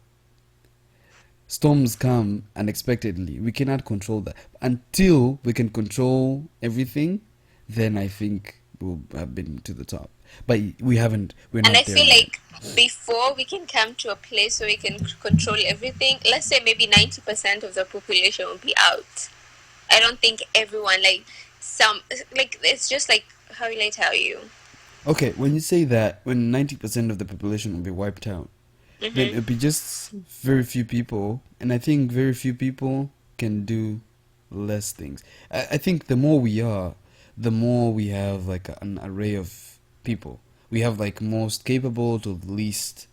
Storms come unexpectedly. We cannot control that. Until we can control everything, then I think we'll have been to the top. But we haven't. We're And I not there feel yet. like before we can come to a place where we can control everything, let's say maybe 90% of the population will be out. I don't think everyone, like, some, like, it's just like, how will I tell you? Okay, when you say that, when 90% of the population will be wiped out, then Mm-hmm. it'll be just very few people, and I think very few people can do less things. I think the more we are, the more we have like an array of people. We have like most capable to least.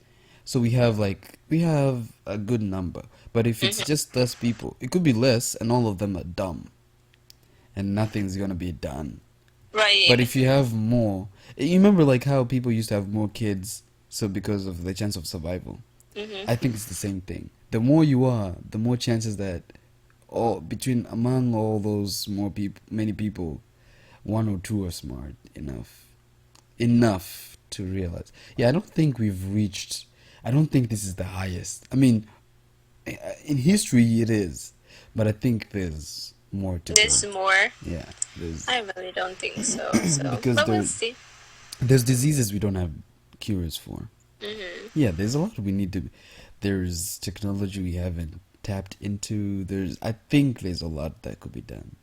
So we have a good number. But if it's Mm-hmm. just less people, it could be less and all of them are dumb and nothing's gonna be done. But Right. if you have more, you remember like how people used to have more kids, so because of the chance of survival. Mm-hmm. I think it's the same thing. The more you are, the more chances that all between among all those more people, many people, one or two are smart enough to realize. Yeah, I don't think we've reached. I don't think this is the highest. I mean, in history it is, but I think there's more to There's go. more. Yeah, there's I really don't think so. So, because but we'll there see. there's diseases we don't have cures for. Mm-hmm. Yeah, there's a lot we need to. There's technology we haven't tapped into. I think there's a lot that could be done.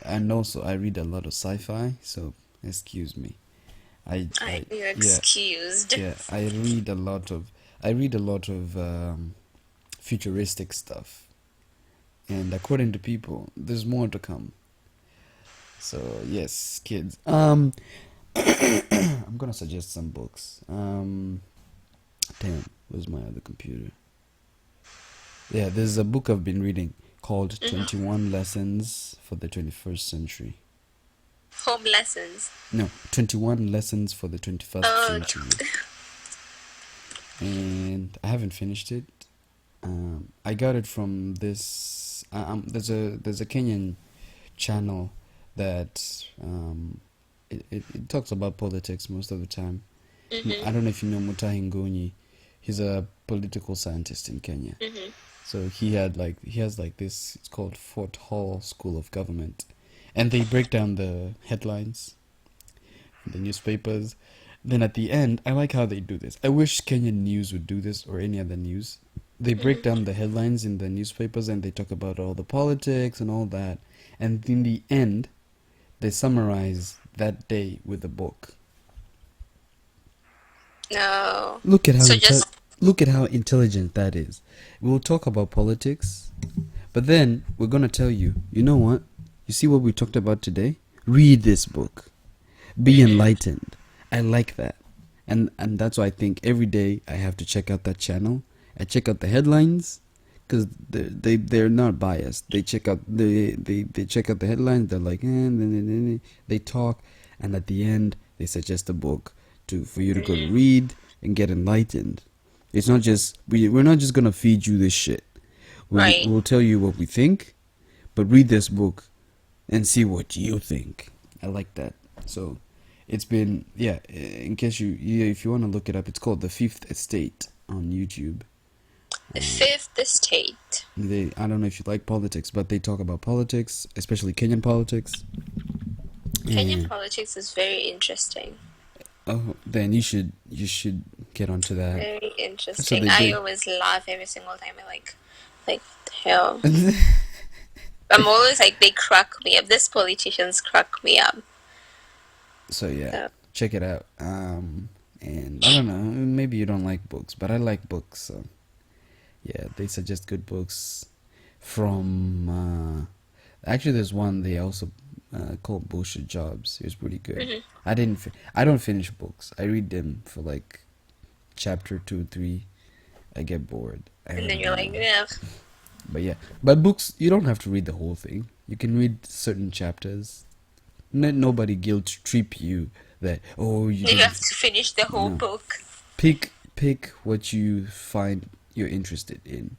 And also, I read a lot of sci-fi, so excuse me. You're Yeah, excused. yeah. I read a lot of futuristic stuff, and according to people, there's more to come. So yes, kids. I'm gonna suggest some books. Damn, where's my other computer? Yeah, there's a book I've been reading called Mm-hmm. 21 Lessons for the 21st Century. Home lessons. No, 21 Lessons for the 21st Oh, Century. And I haven't finished it. I got it from this. There's a Kenyan channel that it talks about politics most of the time. mm-hmm. I don't know if you know Mutahi Ngunyi. He's a political scientist in Kenya. Mm-hmm. So he has like this. It's called Fort Hall School of Government, and they break down the headlines, the newspapers. Then at the end, I like how they do this. I wish Kenyan news would do this or any other news. They break Mm-hmm. down the headlines in the newspapers and they talk about all the politics and all that. And in the end, they summarize that day with a book. No. Look at how So you tell. just Look at how intelligent that is. We'll talk about politics, but then we're gonna tell you, you know what? You see what we talked about today? Read this book. Be enlightened. I like that. And that's why I think every day I have to check out that channel. I check out the headlines because they're not biased. They check out they check out the headlines. They're like, they talk, and at the end they suggest a book for you to go to read and get enlightened. It's not just we're not just gonna feed you this shit. Right. We'll tell you what we think, but read this book and see what you think. I like that. So it's been, yeah, in case if you want to look it up, it's called The Fifth Estate on YouTube. The Fifth Estate. I don't know if you like politics, but they talk about politics, especially Kenyan politics. Kenyan politics is very interesting. Oh, then you should get onto that. Very interesting. I always laugh every single time. I like hell. I'm always like, they crack me up. These politicians crack me up. So yeah, check it out. And I don't know, maybe you don't like books, but I like books. So yeah, they suggest good books from. Actually, there's one they also called Bullshit Jobs. It was pretty good. I don't finish books. I read them for like chapter 2, 3. I get bored. And then you're like, yeah. But yeah, but books, you don't have to read the whole thing. You can read certain chapters. Nobody guilt trip you that you have to finish the whole book. Pick what you find you're interested in.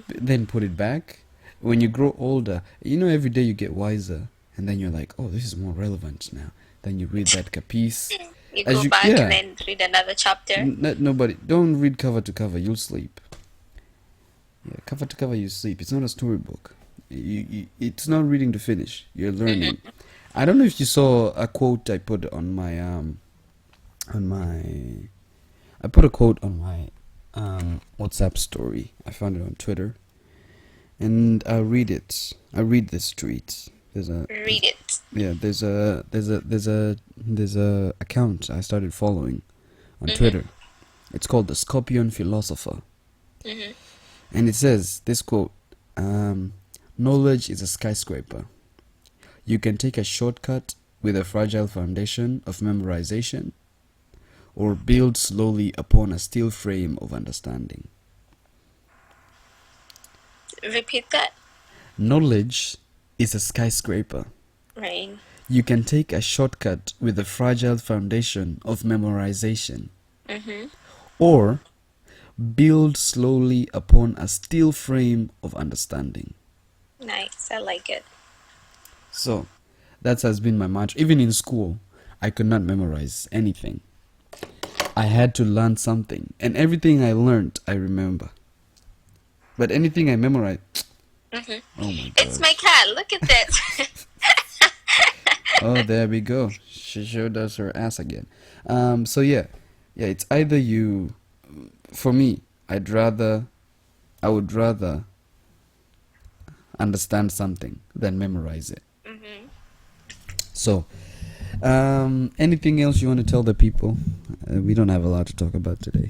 Then put it back. When you grow older, every day you get wiser, and then you're like, oh, this is more relevant now. Then you read that capice. You go back and then read another chapter. Nobody, don't read cover to cover. You'll sleep. Yeah, cover to cover, you sleep. It's not a storybook. It's not reading to finish. You're learning. I don't know if you saw a quote I put on my I put a quote on my WhatsApp story. I found it on Twitter, and I'll read it. I read this tweet. Read it. Yeah, there's a account I started following on Twitter. It's called the Scorpion Philosopher. And it says this quote: knowledge is a skyscraper. You can take a shortcut with a fragile foundation of memorization, or build slowly upon a steel frame of understanding. Repeat that. Knowledge is a skyscraper. Right. You can take a shortcut with a fragile foundation of memorization, or build slowly upon a steel frame of understanding. Nice, I like it. So, that has been my mantra. Even in school, I could not memorize anything. I had to learn something, and everything I learned, I remember. But anything I memorized, oh my God. It's my cat, look at this. Oh, there we go. She showed us her ass again. So yeah, it's either you. For me, I would rather understand something than memorize it. So, anything else you want to tell the people? We don't have a lot to talk about today.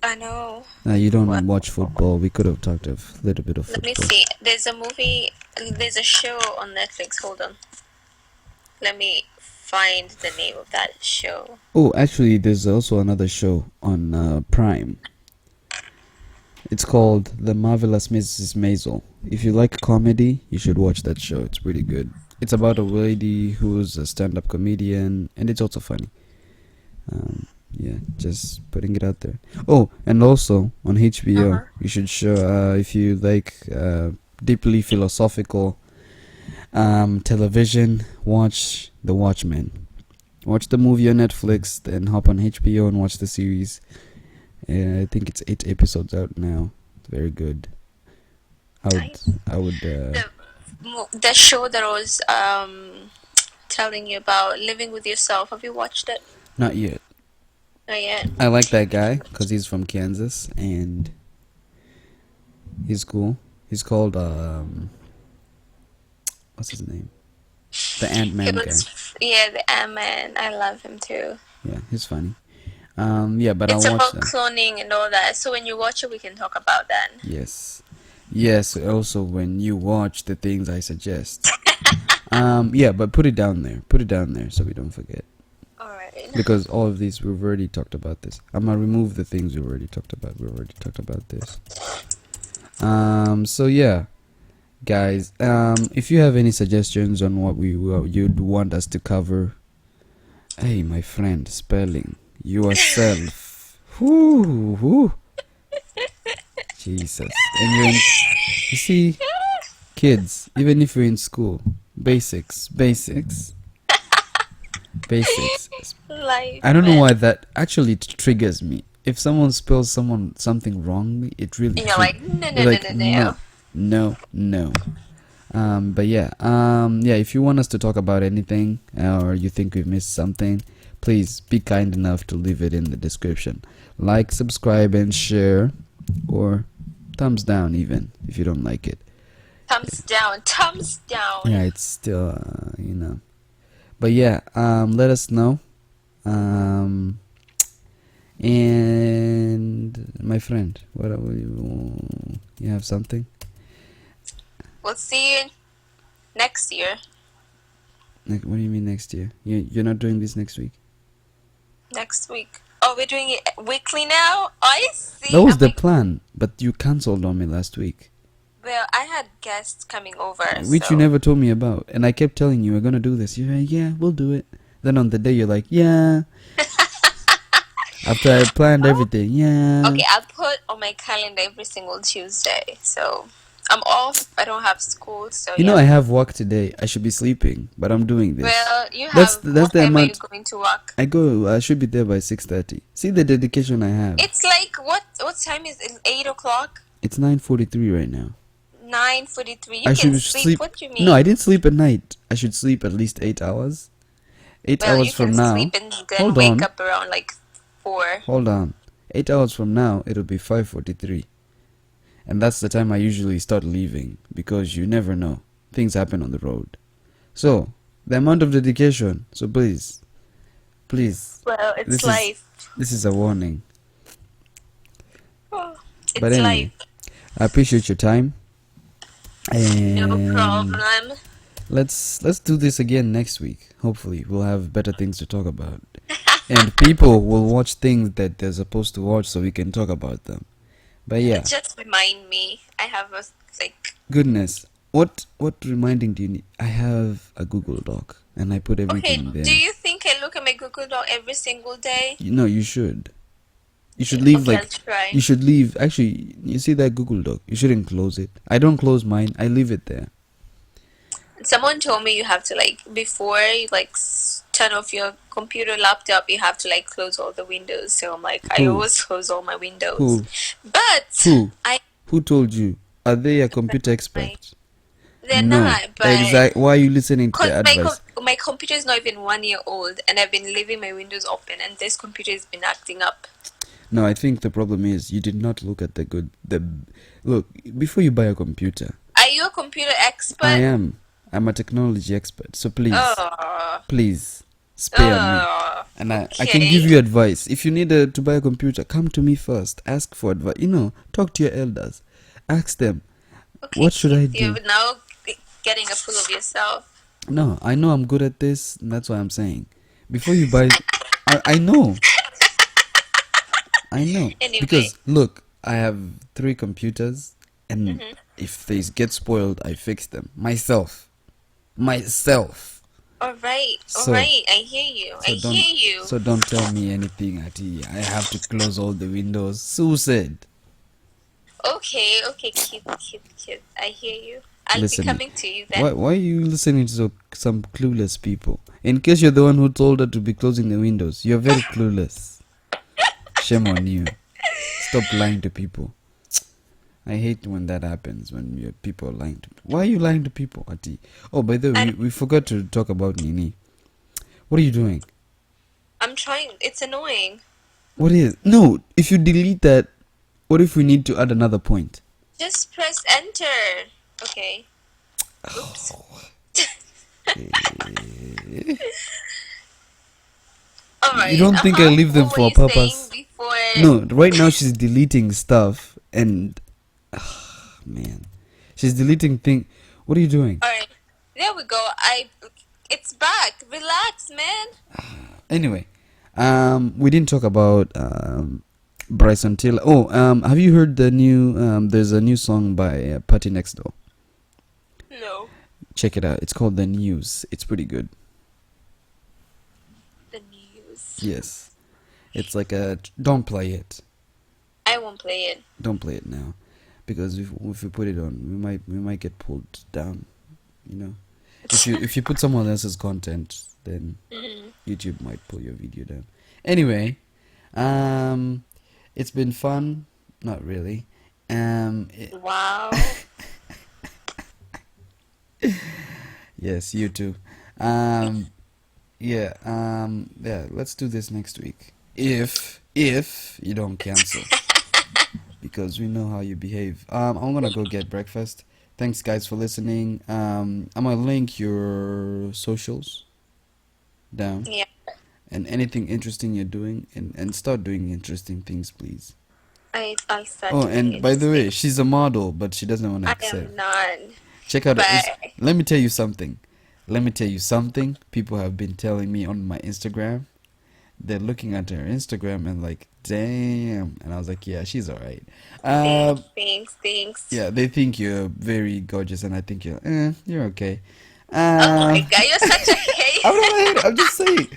I know. You don't watch football. We could have talked a little bit of football. Let me see. There's a show on Netflix. Hold on. Let me find the name of that show. Oh, actually, there's also another show on Prime. It's called The Marvelous Mrs. Maisel. If you like comedy, you should watch that show. It's pretty good. It's about a lady who's a stand-up comedian, and it's also funny. Yeah, just putting it out there. Oh, and also on HBO, you should show if you like deeply philosophical television, watch The Watchmen. Watch the movie on Netflix, then hop on HBO and watch the series. I think it's 8 episodes out now. It's very good. I would. The show that I was telling you about, Living with Yourself. Have you watched it? Not yet. Not yet. I like that guy because he's from Kansas and he's cool. He's called what's his name? The Ant-Man guy. Yeah, the Ant-Man. I love him too. Yeah, he's funny. Yeah, but It's I'll watch about them. cloning and all that. So when you watch it, we can talk about that. Yes. Yes, also when you watch the things I suggest. Yeah, but put it down there. Put it down there so we don't forget. Alright. Because all of these, we've already talked about this. I'm gonna remove the things we've already talked about. We've already talked about this. So yeah, guys. If you have any suggestions on what you'd want us to cover, hey, my friend, spelling yourself. Whoo, whoo. Jesus. And you see, kids, even if you're in school, basics. Life, I don't know man. why that actually triggers me. If someone spells something wrongly, it really And you're triggers. like, no, no, no, Like no, no. no. But yeah, yeah. If you want us to talk about anything, or you think we've missed something, please be kind enough to leave it in the description. Like, subscribe, and share, or thumbs down even if you don't like it. Thumbs down, thumbs down. Yeah, it's still But yeah, let us know. And my friend, what are you have something? We'll see you next year. Like, what do you mean next year? You're not doing this next week? Next week. Oh, we're doing it weekly now? I see. That was I'm the like, plan, but you cancelled on me last week. well, I had guests coming over, Which so. you never told me about. And I kept telling you we're gonna do this. You're like, yeah, we'll do it. Then on the day you're like, yeah. After I planned everything, yeah. Okay, I'll put on my calendar every single Tuesday. So I'm off. I don't have school, so You yeah. know I have work today. I should be sleeping, but I'm doing this. Well, you That's have. that's What the time are you amount. going to work? I should be there by 6:30. See the dedication I have. It's like what? What time is it? 8 o'clock. It's 9:43 right now. 9:43. You I can should sleep. sleep. What do you mean? No, I didn't sleep at night. I should sleep at least 8 hours. 8 Well, hours you can from now. sleep and then Hold wake on. up around like 4. Hold on. 8 hours from now, it'll be 5:43, and that's the time I usually start leaving because you never know. Things happen on the road. So the amount of dedication. So please, Well, it's this life. is a warning. Oh, it's But anyway, life. I appreciate your time, No and problem. let's do this again next week. Hopefully, we'll have better things to talk about, and people will watch things that they're supposed to watch, so we can talk about them. But yeah, Just remind me. I have a like. goodness, what reminding do you need? I have a Google Doc, and I put Okay, everything there. do you think I look at my Google Doc every single day? You should. You should leave Okay, like I'll try. you should leave. Actually, you see that Google Doc? You shouldn't close it. I don't close mine. I leave it there. Someone told me you have to like before you like turn off your computer laptop, you have to like close all the windows. So I'm like, I Who? always close all my windows. Who? But Who? I Who told you? Are they a computer expert? they're No. not. But Exactly. Why are you listening to their cause advice? my computer is not even 1 year old, and I've been leaving my windows open, and this computer has been acting up. No, I think the problem is you did not look at look before you buy a computer. Are you a computer expert? I am. I'm a technology expert. So please, Oh, please spare me. oh, And I can give you advice. If you need to buy a computer, come to me first. Ask for advice. Talk to your elders. Ask them, okay, what should I Keith, you're do? now getting a fool of yourself. No, I know I'm good at this. And that's why I'm saying. Before you buy, I know. I know. Anyway. Because look, I have 3 computers, and if they get spoiled, I fix them myself. All right, So- I hear you. I hear you. So don't tell me anything, Ati. I have to close all the windows. Sue said. Okay, cute. I hear you. I'll Listen, be coming to you then. Why are you listening to some clueless people? In case you're the one who told her to be closing the windows, you're very clueless. Shame on you. Stop lying to people. I hate when that happens, when people are lying to people. Why are you lying to people, Ati? Oh, by the way, we forgot to talk about Nini. What are you doing? I'm trying. It's annoying. What is? No, if you delete that, what if we need to add another point? Just press enter. Okay. Oops. All You right. don't think I leave them What were for a you saying purpose? before? No, right now she's deleting stuff and man, she's deleting thing. What are you doing? All right. There we go. It's back. Relax, man. Anyway, we didn't talk about Bryson Tiller. Oh, have you heard the new? There's a new song by Party Next Door. No. Check it out. It's called The News. It's pretty good. The news. Yes, it's like a. Don't play it. I won't play it. Don't play it now, because if we put it on, we might get pulled down. You know, if you put someone else's content, then YouTube might pull your video down. Anyway, it's been fun. Not really. Wow. Yes, you too. Yeah. Yeah. Let's do this next week. If you don't cancel, because we know how you behave. I'm gonna go get breakfast. Thanks, guys, for listening. I'm gonna link your socials down. Yeah. And anything interesting you're doing, and start doing interesting things, please. I started. Oh, and by the way, she's a model, but she doesn't want to I accept. am not. Check out her But Let me tell you something. People have been telling me on my Instagram. They're looking at her Instagram and like, damn. And I was like, yeah, she's alright. thanks. Yeah, they think you're very gorgeous, and I think you're okay. Oh my god, you're such a hate. I'm not a hater, I'm just saying.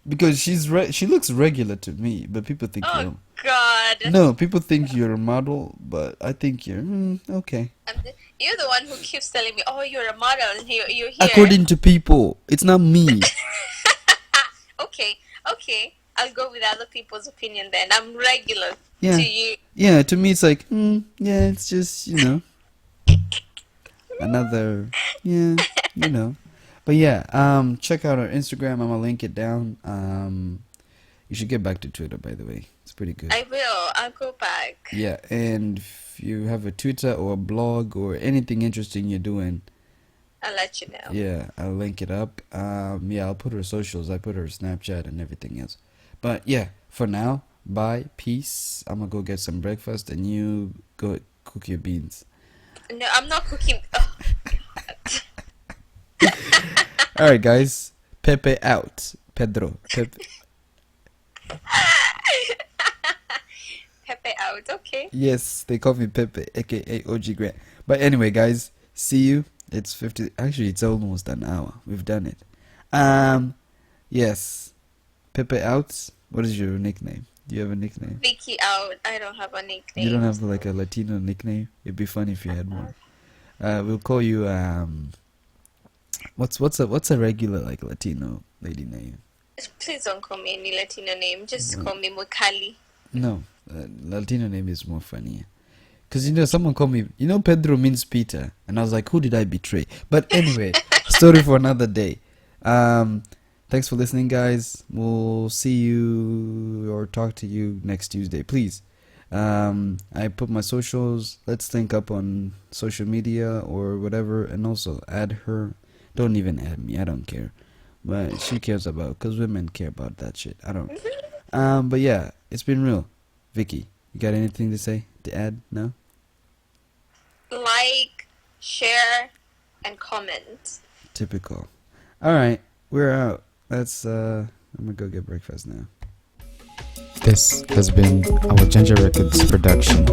Because she looks regular to me, but people think Oh god. no, people think you're a model, but I think you're okay. You're the one who keeps telling me, "Oh, you're a model, and you're here." According to people, it's not me. Okay. I'll go with other people's opinion then. I'm regular Yeah. to you. Yeah, to me it's like, yeah, it's just another, yeah, But yeah, check out our Instagram. I'm gonna link it down. You should get back to Twitter, by the way. It's pretty good. I will. I'll go back. Yeah, and if you have a Twitter or a blog or anything interesting you're doing, I'll let you know. yeah, I'll link it up. Yeah, I'll put her socials. I put her Snapchat and everything else. But yeah, for now, bye, peace. I'm gonna go get some breakfast, and you go cook your beans. No, I'm not cooking. Oh, All right, guys. Pepe out. Pedro. Pepe. Pepe out. Okay. Yes, they call me Pepe, aka OG Grant. But anyway, guys, see you. It's 50. Actually, it's almost an hour. We've done it. Yes. Pepe out. What is your nickname? Do you have a nickname? Vicky out. I don't have a nickname. You don't have like a Latino nickname? It'd be funny if you had one. We'll call you what's a regular like Latino lady name? Please don't call me any Latino name. Just call me Mwikali. No, Latino name is more funny. Because someone called me, Pedro means Peter, and I was like, who did I betray? But anyway, story for another day. Thanks for listening, guys. We'll see you or talk to you next Tuesday. Please, I put my socials. Let's link up on social media or whatever, and also add her. Don't even add me. I don't care. But she cares about, because women care about that shit. I don't. But yeah, it's been real. Vicky, you got anything to say, to add? No? Like, share, and comment. Typical. Alright, we're out. Let's, I'm gonna go get breakfast now. This has been our Ginger Records production.